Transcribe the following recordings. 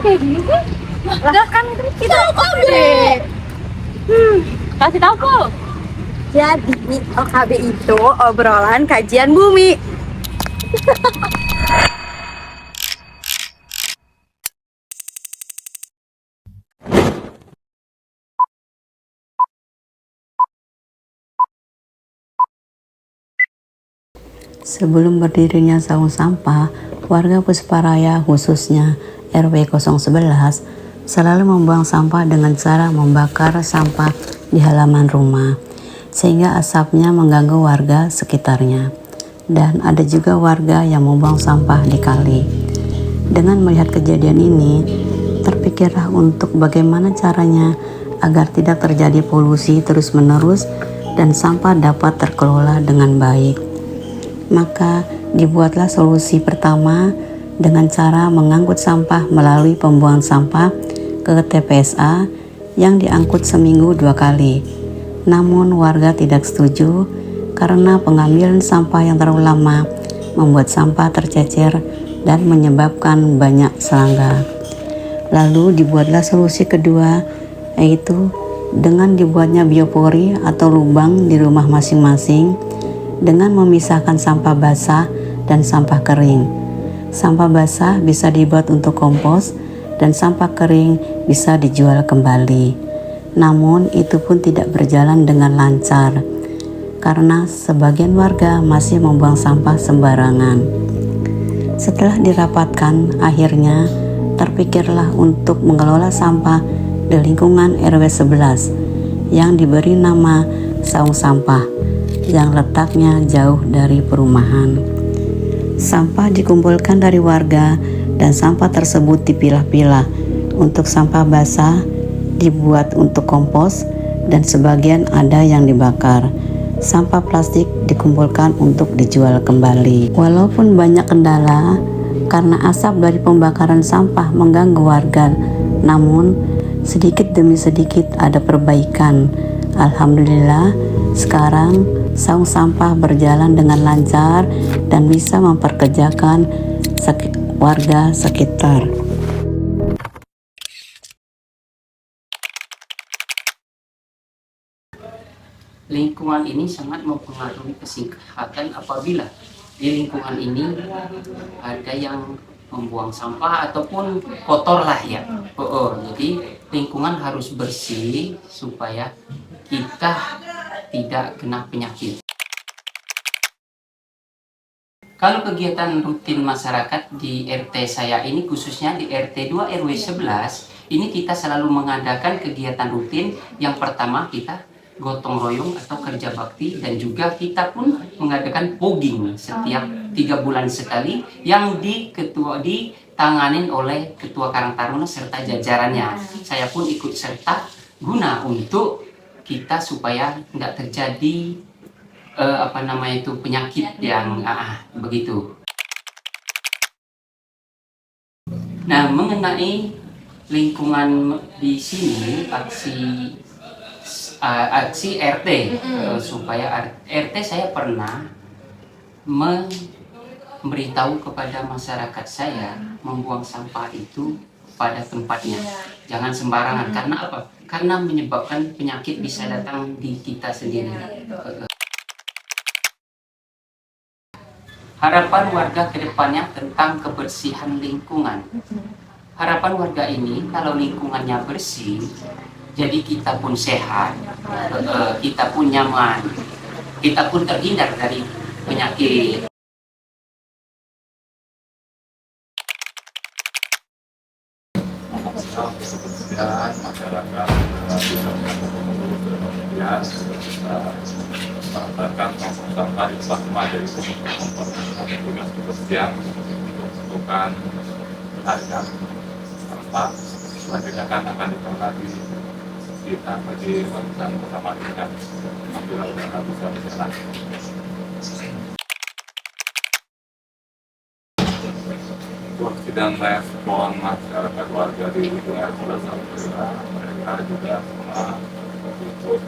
kayak gini sih? Lah kan kita tahu deh. Kasih tahu kok. Jadi OKB itu obrolan kajian bumi. Sebelum berdirinya saung sampah, warga Pusparaya khususnya RW 011 selalu membuang sampah dengan cara membakar sampah di halaman rumah, sehingga asapnya mengganggu warga sekitarnya. Dan ada juga warga yang membuang sampah di kali. Dengan melihat kejadian ini, terpikirlah untuk bagaimana caranya agar tidak terjadi polusi terus-menerus dan sampah dapat terkelola dengan baik. Maka dibuatlah solusi pertama dengan cara mengangkut sampah melalui pembuangan sampah ke TPSA yang diangkut seminggu 2 kali. Namun warga tidak setuju karena pengambilan sampah yang terlalu lama membuat sampah tercecer dan menyebabkan banyak serangga. Lalu dibuatlah solusi kedua, yaitu dengan dibuatnya biopori atau lubang di rumah masing-masing dengan memisahkan sampah basah dan sampah kering. Sampah basah bisa dibuat untuk kompos dan sampah kering bisa dijual kembali. Namun itu pun tidak berjalan dengan lancar karena sebagian warga masih membuang sampah sembarangan. Setelah dirapatkan, akhirnya terpikirlah untuk mengelola sampah di lingkungan RW 11 yang diberi nama saung sampah yang letaknya jauh dari perumahan. Sampah dikumpulkan dari warga dan sampah tersebut dipilah-pilah. Untuk sampah basah dibuat untuk kompos dan sebagian ada yang dibakar. Sampah plastik dikumpulkan untuk dijual kembali. Walaupun banyak kendala karena asap dari pembakaran sampah mengganggu warga, namun sedikit demi sedikit ada perbaikan. Alhamdulillah, sekarang saung sampah berjalan dengan lancar dan bisa memperkerjakan warga sekitar. Lingkungan ini sangat mempengaruhi kesehatan apabila di lingkungan ini ada yang membuang sampah ataupun kotor lah ya. Jadi lingkungan harus bersih supaya kita tidak kena penyakit. Kalau kegiatan rutin masyarakat di RT saya ini, khususnya di RT 2 RW 11, ini kita selalu mengadakan kegiatan rutin. Yang pertama kita gotong royong atau kerja bakti, dan juga kita pun mengadakan pogging setiap 3 bulan sekali yang ditanganin oleh Ketua Karang Taruna serta jajarannya. Saya pun ikut serta guna untuk kita supaya nggak terjadi penyakit yang begitu. Nah, mengenai lingkungan di sini, aksi RT, supaya RT saya pernah memberitahu kepada masyarakat saya membuang sampah itu pada tempatnya, jangan sembarangan. Karena apa? Karena menyebabkan penyakit bisa datang di kita sendiri. Harapan warga ke depannya tentang kebersihan lingkungan. Harapan warga ini kalau lingkungannya bersih, jadi kita pun sehat, kita pun nyaman, kita pun terhindar dari penyakit. Kebersihan masyarakat bisa melakukan sampah di plasma dari tugas kebersihan untuk melakukan harian sampah. Selanjutnya akan dikelola di kita bagi lakukan bersama dengan apabila sudah bisa berjalan. Waktu dan respon masyarakat warga di lingkungan Alhamdulillah, mereka juga semua untuk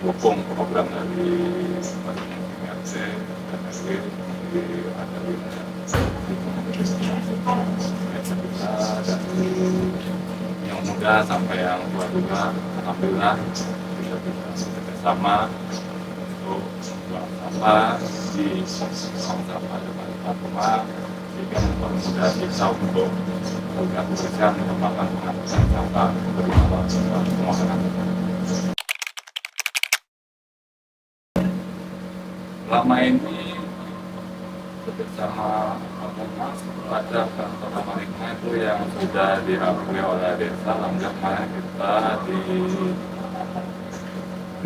mendukung program dari RT dan RW di wilayah. kita dari yang muda sampai yang tua juga, alhamdulillah kita bisa bekerjasama untuk membuang sampah di tong sampah depan rumah, sehingga mempermudah kita untuk melakukan kebersihan merupakan pengangkutan sampah berupa pemakanan. Selama ini bersama Mas pada kantor Amaliknya itu yang sudah diakui oleh desa. Alhamdulillah kemarin kita di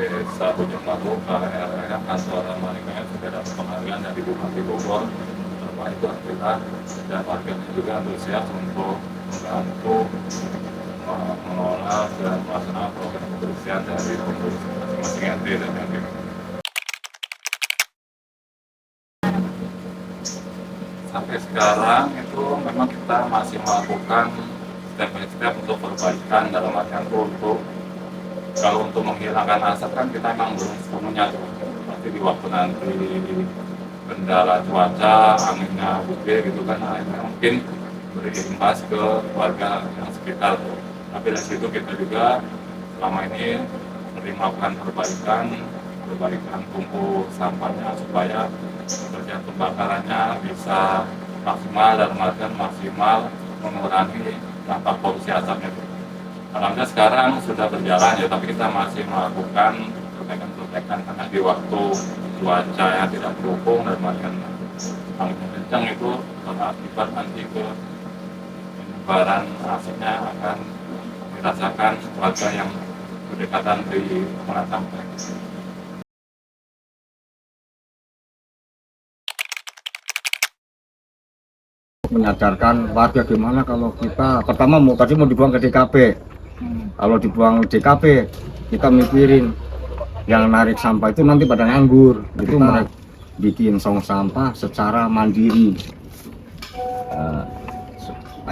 desa Bojongbaru KRL kantor Amaliknya sudah dapat penghargaan dari Bupati Bogor terkait aktivitas, dan warganya juga antusias untuk membantu mengelola dan melaksanakan program kebersihan dari pengurus masing-masing RT dan RW. Sampai sekarang itu memang kita masih melakukan step-by-step untuk perbaikan, dalam artian untuk kalau untuk menghilangkan asap kan kita memang belum sepenuhnya tuh. Pasti di waktu nanti kendala cuaca, anginnya gede gitu kan, akhirnya mungkin berimbas ke warga yang sekitar tuh. Tapi dari situ kita juga selama ini sering melakukan perbaikan tungku sampahnya supaya kerja pembakarannya bisa maksimal, dalam artian maksimal mengurangi dampak polusi asapnya. Alhamdulillah sekarang sudah berjalan ya, tapi kita masih melakukan perbaikan karena di waktu cuaca yang tidak mendukung dan artian angin kencang itu berakibat nanti ke penyebaran asapnya akan dirasakan warga yang berdekatan di pengelolaan sampah. Menyadarkan warga gimana kalau kita pertama tadi mau dibuang ke DKP. Kalau dibuang DKP kita mikirin yang narik sampah itu nanti pada nganggur. Itu mereka bikin tong sampah secara mandiri.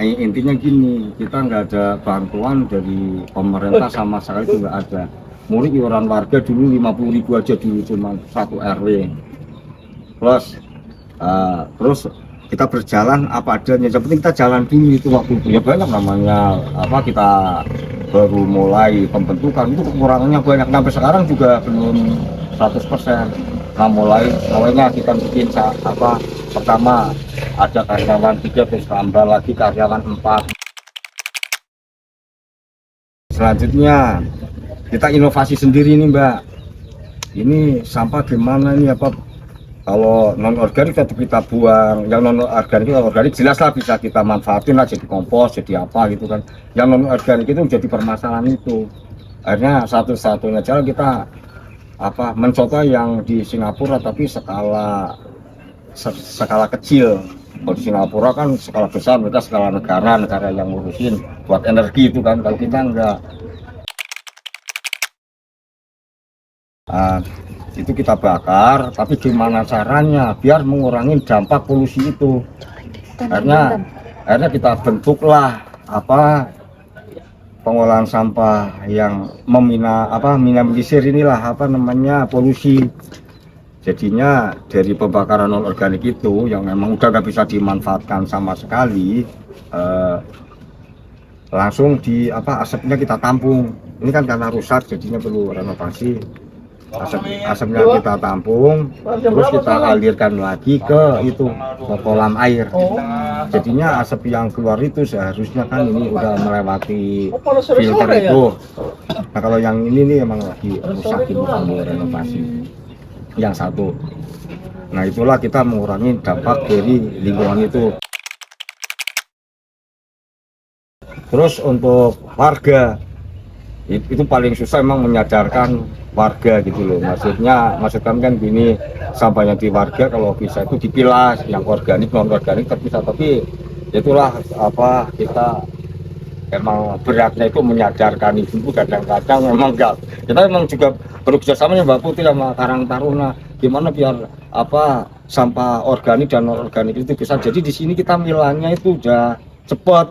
Intinya gini, kita nggak ada bantuan dari pemerintah sama sekali, itu nggak ada. Murni iuran warga dulu 50.000 aja dulu, cuma 1 RW. Terus kita berjalan apa adanya, yang penting kita jalan dulu itu waktu itu. Ya banyak namanya kita baru mulai pembentukan itu kekurangannya banyak, sampai sekarang juga belum 100%. Nah mulainya kita bikin pertama ada karyawan 3, terus tambah lagi karyawan 4. Selanjutnya kita inovasi sendiri nih Mbak, ini sampah gimana ini kalau non organik tetap kita buang, yang non organik jelas lah bisa kita manfaatin lah jadi kompos, jadi apa gitu kan. Yang non organik itu jadi permasalahan itu. Akhirnya satu-satunya cara kita mencoba yang di Singapura tapi skala kecil. Kalau di Singapura kan skala besar, mereka skala negara yang ngurusin buat energi itu kan. Kalau kita enggak. Itu kita bakar, tapi gimana caranya biar mengurangi dampak polusi itu. Akhirnya kita bentuklah pengolahan sampah yang minimalisir inilah polusi. Jadinya dari pembakaran non organik itu yang memang udah nggak bisa dimanfaatkan sama sekali, langsung asapnya kita tampung. Ini kan karena rusak jadinya perlu renovasi. Asapnya kita tampung, terus kita alirkan lagi ke kolam air. Jadinya asap yang keluar itu seharusnya kan ini udah melewati filter itu. Nah kalau yang ini nih emang lagi rusak, itu perlu renovasi. Yang satu. Nah itulah kita mengurangi dampak dari lingkungan itu. Terus untuk warga itu paling susah emang menyadarkan warga gitu loh. Maksud kami kan gini, sampahnya di warga kalau bisa itu dipilah, yang organik non organik terpisah. Tapi itulah kita emang beratnya itu menyadarkan itu. Kadang-kadang memang enggak, kita memang juga bekerja sama Mbak Putih sama Karang Taruna gimana biar sampah organik dan non organik itu bisa. Jadi di sini kita milahnya itu udah cepet,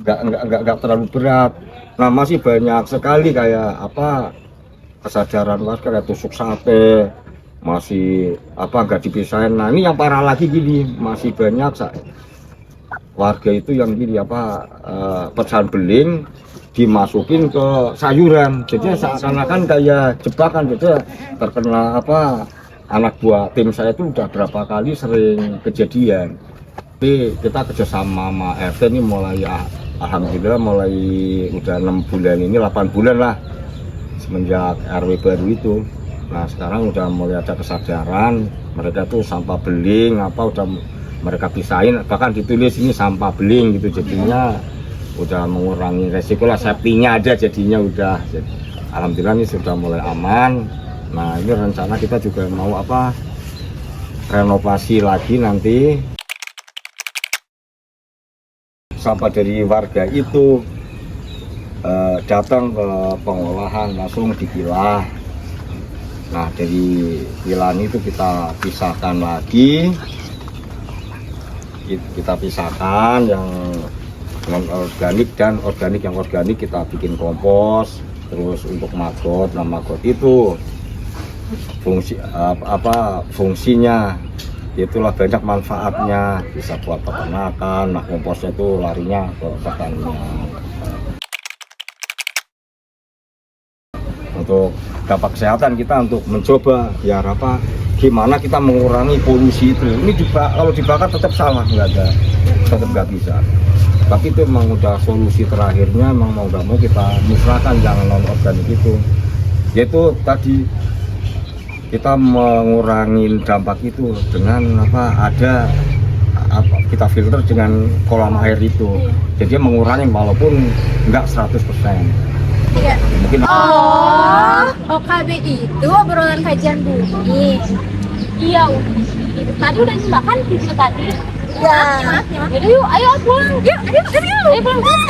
enggak terlalu berat. Nah masih banyak sekali kayak kesadaran warga kayak tusuk sate masih nggak dipisahin. Nah ini yang parah lagi gini, masih banyak warga itu yang gini apa pecahan beling dimasukin ke sayuran, jadi seakan-akan kayak jebakan. Jadi terkena apa, anak buah tim saya itu udah berapa kali sering kejadian. Tapi kita kerjasama sama RT ini mulai alhamdulillah mulai udah 6 bulan ini, 8 bulan lah semenjak RW baru itu. Nah sekarang udah mulai ada kesadaran, mereka tuh sampah beling apa udah mereka pisahin, bahkan ditulis ini sampah beling gitu, jadinya udah mengurangi resiko lah, safety-nya aja jadinya udah. Alhamdulillah ini sudah mulai aman. Nah ini rencana kita juga mau apa, renovasi lagi nanti. Sampah dari warga itu datang ke pengolahan langsung dipilah. Nah dari pilahan itu kita pisahkan lagi, kita pisahkan yang non organik dan organik. Yang organik kita bikin kompos. Terus untuk maggot, nah maggot itu fungsinya itulah banyak manfaatnya, bisa buat peternakan. Nah komposnya itu larinya ke pertanian. Untuk dampak kesehatan kita untuk mencoba biar apa, gimana kita mengurangi polusi itu. Ini kalau dibakar tetap salah, tetap nggak bisa. Tapi itu memang udah solusi terakhirnya, memang mau nggak mau kita musnahkan yang non organik itu. Yaitu tadi kita mengurangi dampak itu dengan apa, ada apa, kita filter dengan kolam air itu. Jadi mengurangi walaupun nggak 100%. Iya. Mungkin OKB itu obrolan kajian bumi. Iya, tadi udah dimakan gitu tadi. Ya. Jadi yuk, ayo pulang. Yuk, ayo pulang.